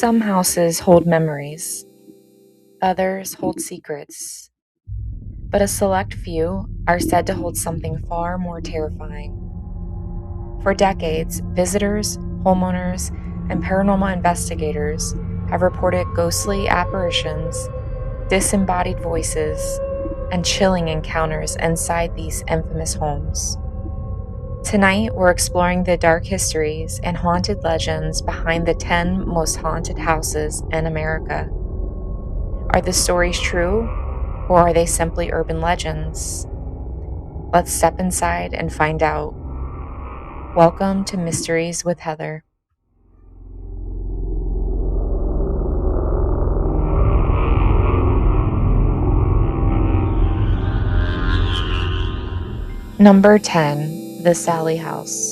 Some houses hold memories, others hold secrets, but a select few are said to hold something far more terrifying. For decades, visitors, homeowners, and paranormal investigators have reported ghostly apparitions, disembodied voices, and chilling encounters inside these infamous homes. Tonight, we're exploring the dark histories and haunted legends behind the 10 most haunted houses in America. Are the stories true, or are they simply urban legends? Let's step inside and find out. Welcome to Mysteries with Heather. Number 10, the Sallie House.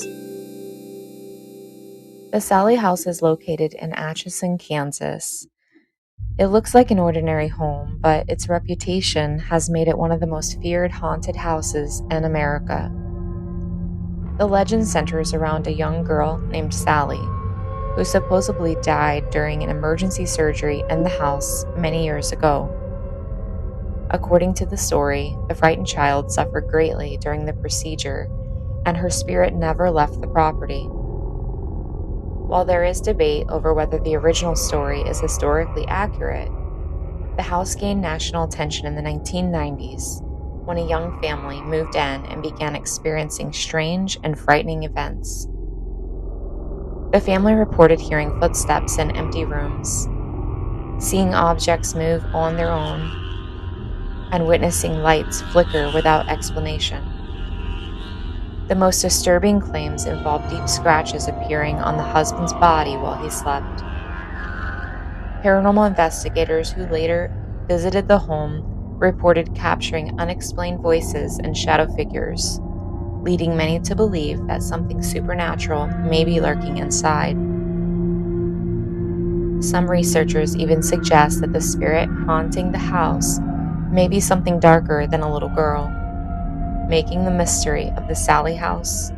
The Sallie House is located in Atchison, Kansas. It looks like an ordinary home, but its reputation has made it one of the most feared haunted houses in America. The legend centers around a young girl named Sally, who supposedly died during an emergency surgery in the house many years ago. According to the story, the frightened child suffered greatly during the procedure, and her spirit never left the property. While there is debate over whether the original story is historically accurate, the house gained national attention in the 1990s when a young family moved in and began experiencing strange and frightening events. The family reported hearing footsteps in empty rooms, seeing objects move on their own, and witnessing lights flicker without explanation. The most disturbing claims involved deep scratches appearing on the husband's body while he slept. Paranormal investigators who later visited the home reported capturing unexplained voices and shadow figures, leading many to believe that something supernatural may be lurking inside. Some researchers even suggest that the spirit haunting the house may be something darker than a little girl, making the mystery of the Sallie House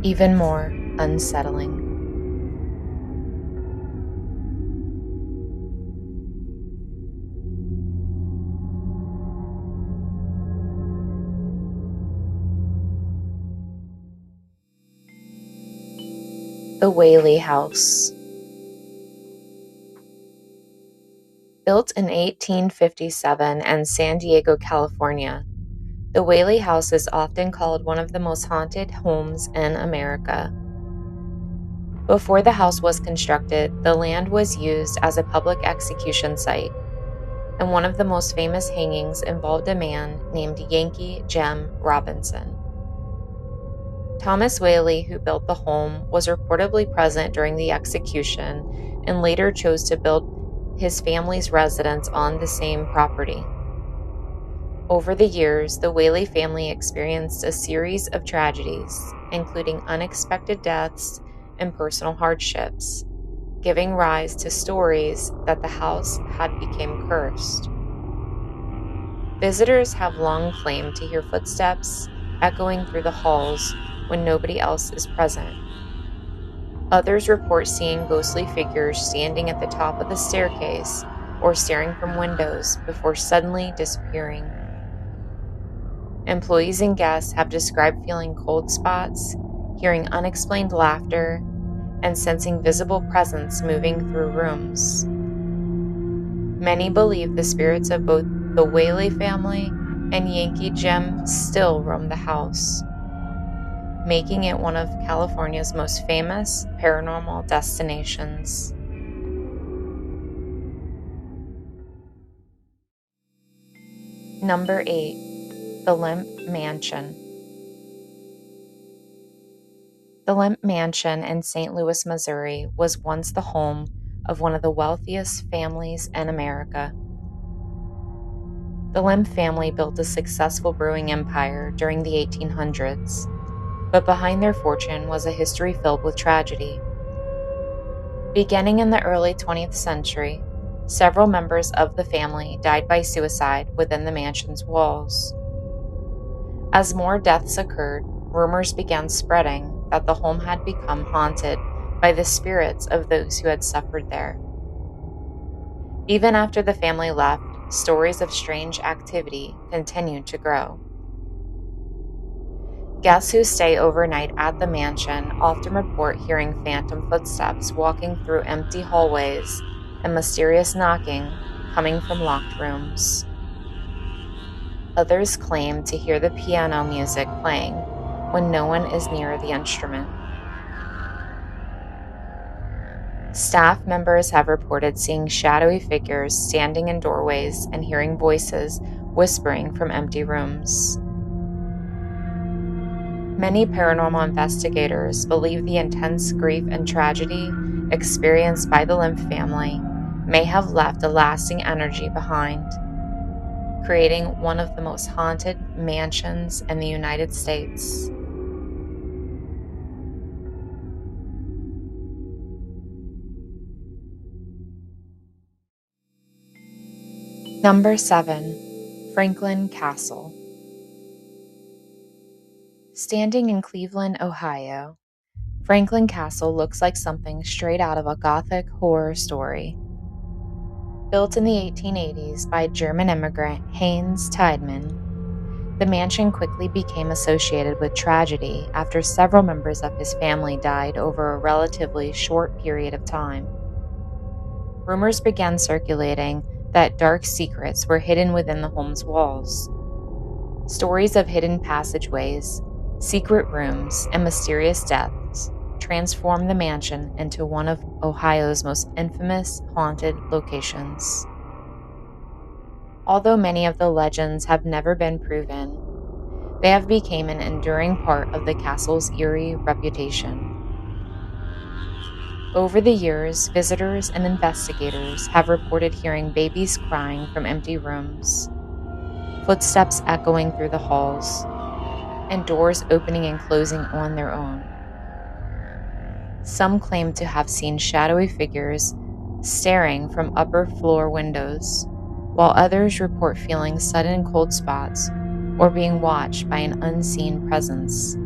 even more unsettling. The Whaley House. Built in 1857 in San Diego, California, the Whaley House is often called one of the most haunted homes in America. Before the house was constructed, the land was used as a public execution site, and one of the most famous hangings involved a man named Yankee Jim Robinson. Thomas Whaley, who built the home, was reportedly present during the execution and later chose to build his family's residence on the same property. Over the years, the Whaley family experienced a series of tragedies, including unexpected deaths and personal hardships, giving rise to stories that the house had become cursed. Visitors have long claimed to hear footsteps echoing through the halls when nobody else is present. Others report seeing ghostly figures standing at the top of the staircase or staring from windows before suddenly disappearing. Employees and guests have described feeling cold spots, hearing unexplained laughter, and sensing visible presence moving through rooms. Many believe the spirits of both the Whaley family and Yankee Jim still roam the house, making it one of California's most famous paranormal destinations. Number 8, the Lemp Mansion. The Lemp Mansion in St. Louis, Missouri was once the home of one of the wealthiest families in America. The Lemp family built a successful brewing empire during the 1800s, but behind their fortune was a history filled with tragedy. Beginning in the early 20th century, several members of the family died by suicide within the mansion's walls. As more deaths occurred, rumors began spreading that the home had become haunted by the spirits of those who had suffered there. Even after the family left, stories of strange activity continued to grow. Guests who stay overnight at the mansion often report hearing phantom footsteps walking through empty hallways and mysterious knocking coming from locked rooms. Others claim to hear the piano music playing when no one is near the instrument. Staff members have reported seeing shadowy figures standing in doorways and hearing voices whispering from empty rooms. Many paranormal investigators believe the intense grief and tragedy experienced by the Limp family may have left a lasting energy behind, creating one of the most haunted mansions in the United States. Number 7. Franklin Castle. Standing in Cleveland, Ohio, Franklin Castle looks like something straight out of a Gothic horror story. Built in the 1880s by German immigrant Heinz Tiedemann, the mansion quickly became associated with tragedy after several members of his family died over a relatively short period of time. Rumors began circulating that dark secrets were hidden within the home's walls. Stories of hidden passageways, secret rooms, and mysterious deaths transformed the mansion into one of Ohio's most infamous haunted locations. Although many of the legends have never been proven, they have become an enduring part of the castle's eerie reputation. Over the years, visitors and investigators have reported hearing babies crying from empty rooms, footsteps echoing through the halls, and doors opening and closing on their own. Some claim to have seen shadowy figures staring from upper floor windows, while others report feeling sudden cold spots or being watched by an unseen presence.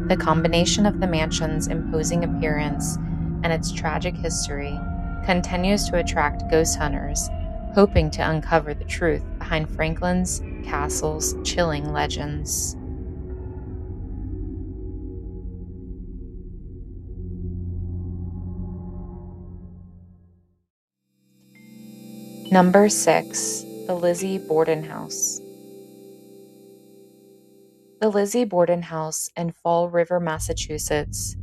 The combination of the mansion's imposing appearance and its tragic history continues to attract ghost hunters, hoping to uncover the truth behind Franklin's castle's chilling legends. Number 6. The Lizzie Borden House. The Lizzie Borden House in Fall River, Massachusetts,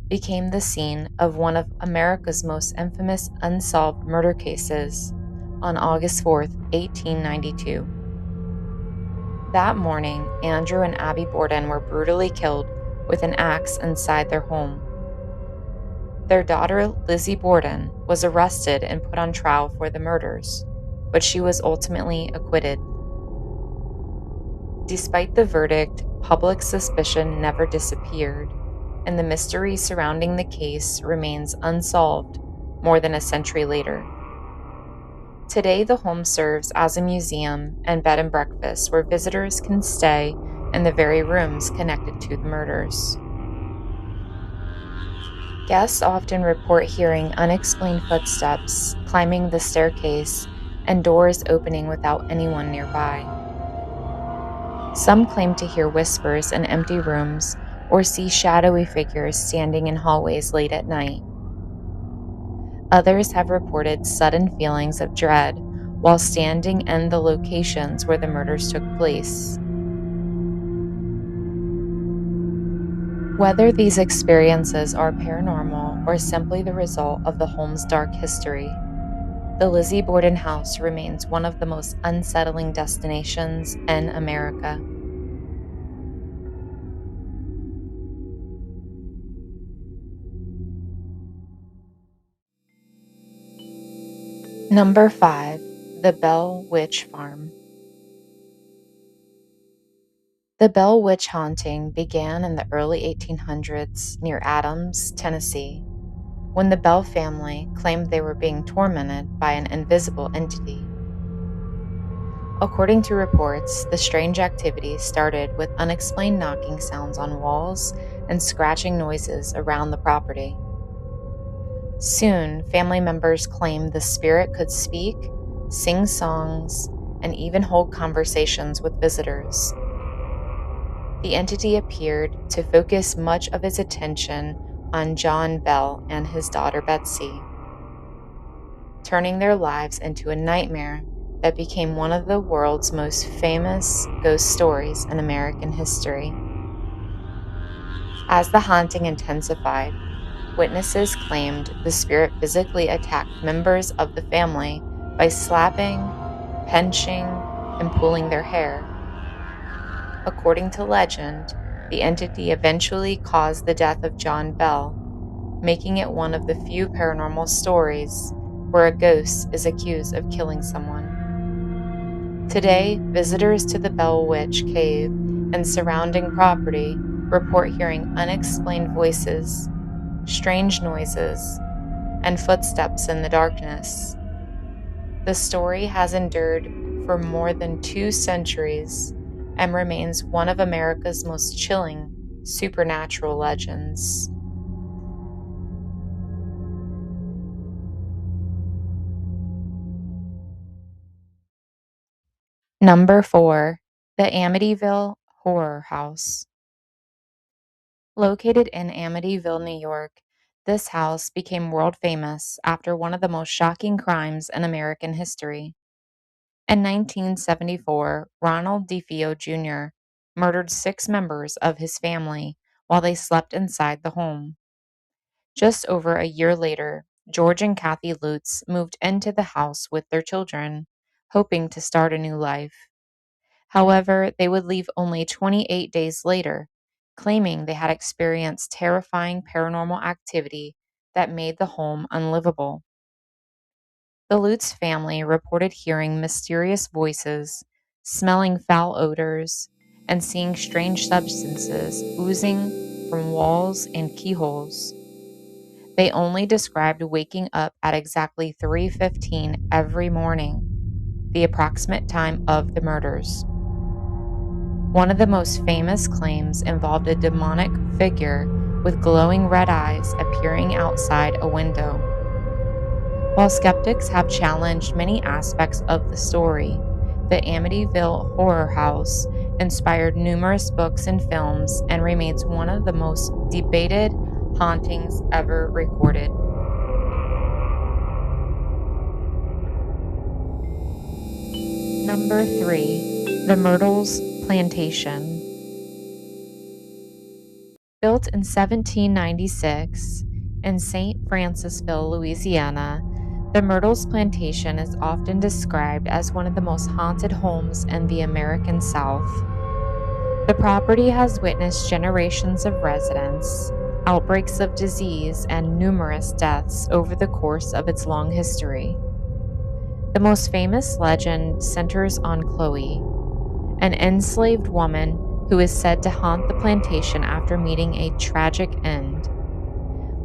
became the scene of one of America's most infamous unsolved murder cases on August 4, 1892. That morning, Andrew and Abby Borden were brutally killed with an axe inside their home. Their daughter, Lizzie Borden, was arrested and put on trial for the murders, but she was ultimately acquitted. Despite the verdict, public suspicion never disappeared, and the mystery surrounding the case remains unsolved more than a century later. Today, the home serves as a museum and bed and breakfast where visitors can stay in the very rooms connected to the murders. Guests often report hearing unexplained footsteps climbing the staircase and doors opening without anyone nearby. Some claim to hear whispers in empty rooms or see shadowy figures standing in hallways late at night. Others have reported sudden feelings of dread while standing in the locations where the murders took place. Whether these experiences are paranormal or simply the result of the home's dark history, the Lizzie Borden House remains one of the most unsettling destinations in America. Number 5. The Bell Witch Farm. The Bell Witch haunting began in the early 1800s near Adams, Tennessee, when the Bell family claimed they were being tormented by an invisible entity. According to reports, the strange activity started with unexplained knocking sounds on walls and scratching noises around the property. Soon, family members claimed the spirit could speak, sing songs, and even hold conversations with visitors. The entity appeared to focus much of its attention on John Bell and his daughter Betsy, turning their lives into a nightmare that became one of the world's most famous ghost stories in American history. As the haunting intensified, witnesses claimed the spirit physically attacked members of the family by slapping, pinching, and pulling their hair. According to legend, the entity eventually caused the death of John Bell, making it one of the few paranormal stories where a ghost is accused of killing someone. Today, visitors to the Bell Witch Cave and surrounding property report hearing unexplained voices, strange noises, and footsteps in the darkness. The story has endured for more than 2 centuries and remains one of America's most chilling supernatural legends. Number 4. The Amityville Horror House. Located in Amityville, New York, this house became world famous after one of the most shocking crimes in American history. In 1974, Ronald DeFeo Jr. murdered 6 members of his family while they slept inside the home. Just over a year later, George and Kathy Lutz moved into the house with their children, hoping to start a new life. However, they would leave only 28 days later, claiming they had experienced terrifying paranormal activity that made the home unlivable. The Lutz family reported hearing mysterious voices, smelling foul odors, and seeing strange substances oozing from walls and keyholes. They only described waking up at exactly 3:15 every morning, the approximate time of the murders. One of the most famous claims involved a demonic figure with glowing red eyes appearing outside a window. While skeptics have challenged many aspects of the story, the Amityville Horror House inspired numerous books and films and remains one of the most debated hauntings ever recorded. Number 3. The Myrtles Plantation. Built in 1796 in St. Francisville, Louisiana, the Myrtles Plantation is often described as one of the most haunted homes in the American South. The property has witnessed generations of residents, outbreaks of disease, and numerous deaths over the course of its long history. The most famous legend centers on Chloe, an enslaved woman who is said to haunt the plantation after meeting a tragic end.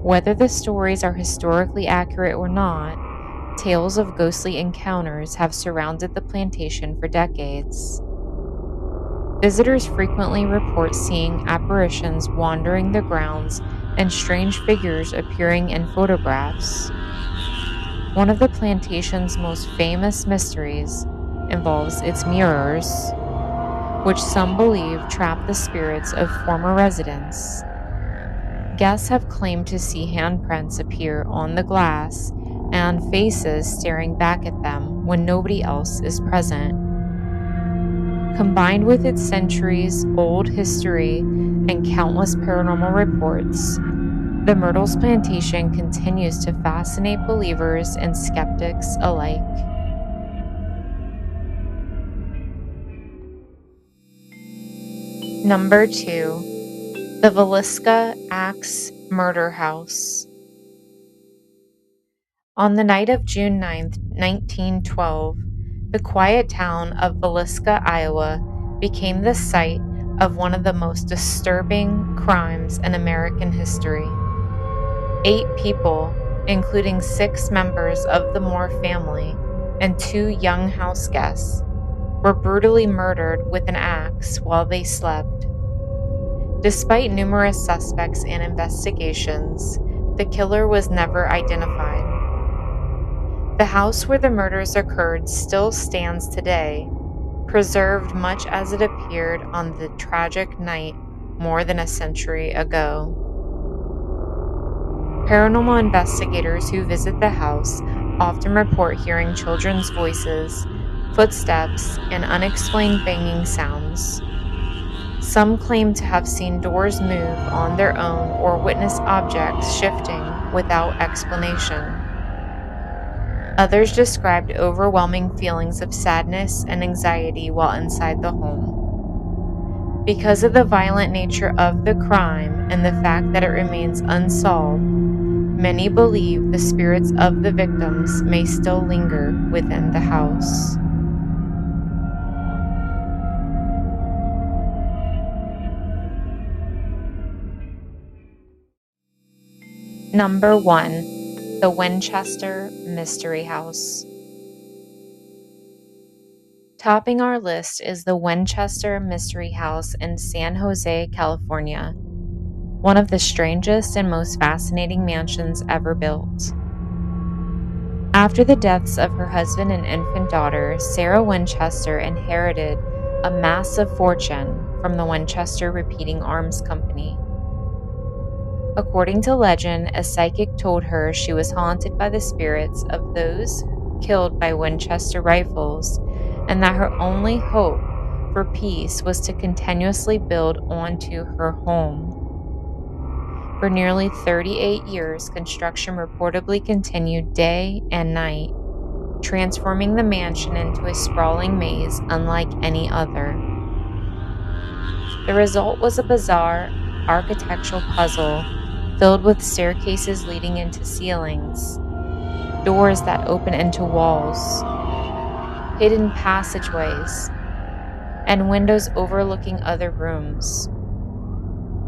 Whether the stories are historically accurate or not, tales of ghostly encounters have surrounded the plantation for decades. Visitors frequently report seeing apparitions wandering the grounds and strange figures appearing in photographs. One of the plantation's most famous mysteries involves its mirrors, which some believe trap the spirits of former residents. Guests have claimed to see handprints appear on the glass and faces staring back at them when nobody else is present. Combined with its centuries-old history and countless paranormal reports, the Myrtles Plantation continues to fascinate believers and skeptics alike. Number 2. The Villisca Axe Murder House. On the night of June 9, 1912, the quiet town of Villisca, Iowa, became the site of one of the most disturbing crimes in American history. 8 people, including 6 members of the Moore family and 2 young house guests, were brutally murdered with an axe while they slept. Despite numerous suspects and investigations, the killer was never identified. The house where the murders occurred still stands today, preserved much as it appeared on the tragic night more than a century ago. Paranormal investigators who visit the house often report hearing children's voices, footsteps, and unexplained banging sounds. Some claim to have seen doors move on their own or witness objects shifting without explanation. Others described overwhelming feelings of sadness and anxiety while inside the home. Because of the violent nature of the crime and the fact that it remains unsolved, many believe the spirits of the victims may still linger within the house. Number 1. The Winchester Mystery House. Topping our list is the Winchester Mystery House in San Jose, California, one of the strangest and most fascinating mansions ever built. After the deaths of her husband and infant daughter, Sarah Winchester inherited a massive fortune from the Winchester Repeating Arms Company. According to legend, a psychic told her she was haunted by the spirits of those killed by Winchester rifles, and that her only hope for peace was to continuously build onto her home. For nearly 38 years, construction reportedly continued day and night, transforming the mansion into a sprawling maze unlike any other. The result was a bizarre architectural puzzle filled with staircases leading into ceilings, doors that open into walls, hidden passageways, and windows overlooking other rooms.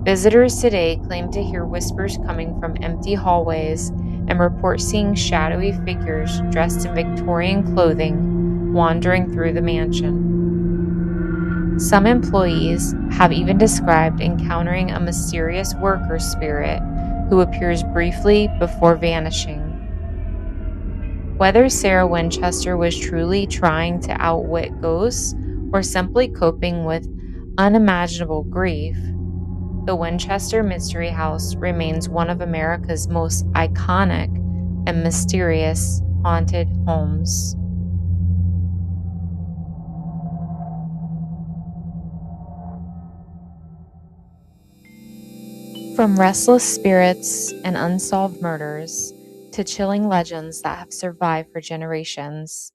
Visitors today claim to hear whispers coming from empty hallways and report seeing shadowy figures dressed in Victorian clothing wandering through the mansion. Some employees have even described encountering a mysterious worker spirit who appears briefly before vanishing. Whether Sarah Winchester was truly trying to outwit ghosts or simply coping with unimaginable grief, the Winchester Mystery House remains one of America's most iconic and mysterious haunted homes. From restless spirits and unsolved murders to chilling legends that have survived for generations,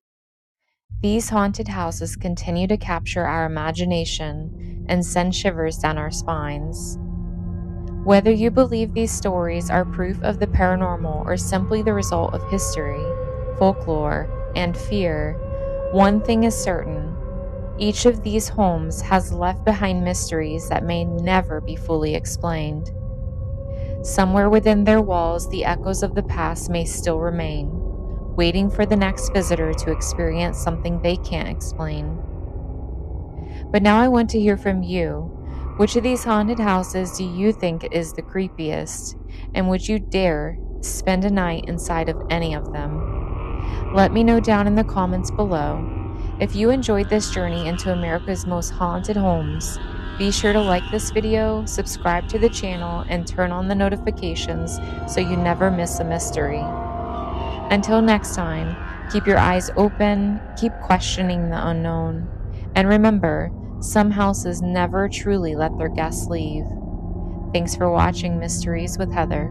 these haunted houses continue to capture our imagination and send shivers down our spines. Whether you believe these stories are proof of the paranormal or simply the result of history, folklore, and fear, one thing is certain: each of these homes has left behind mysteries that may never be fully explained. Somewhere within their walls, the echoes of the past may still remain, waiting for the next visitor to experience something they can't explain. But now I want to hear from you. Which of these haunted houses do you think is the creepiest? And would you dare spend a night inside of any of them? Let me know down in the comments below. If you enjoyed this journey into America's most haunted homes, be sure to like this video, subscribe to the channel, and turn on the notifications so you never miss a mystery. Until next time, keep your eyes open, keep questioning the unknown, and remember, some houses never truly let their guests leave. Thanks for watching Mysteries with Heather.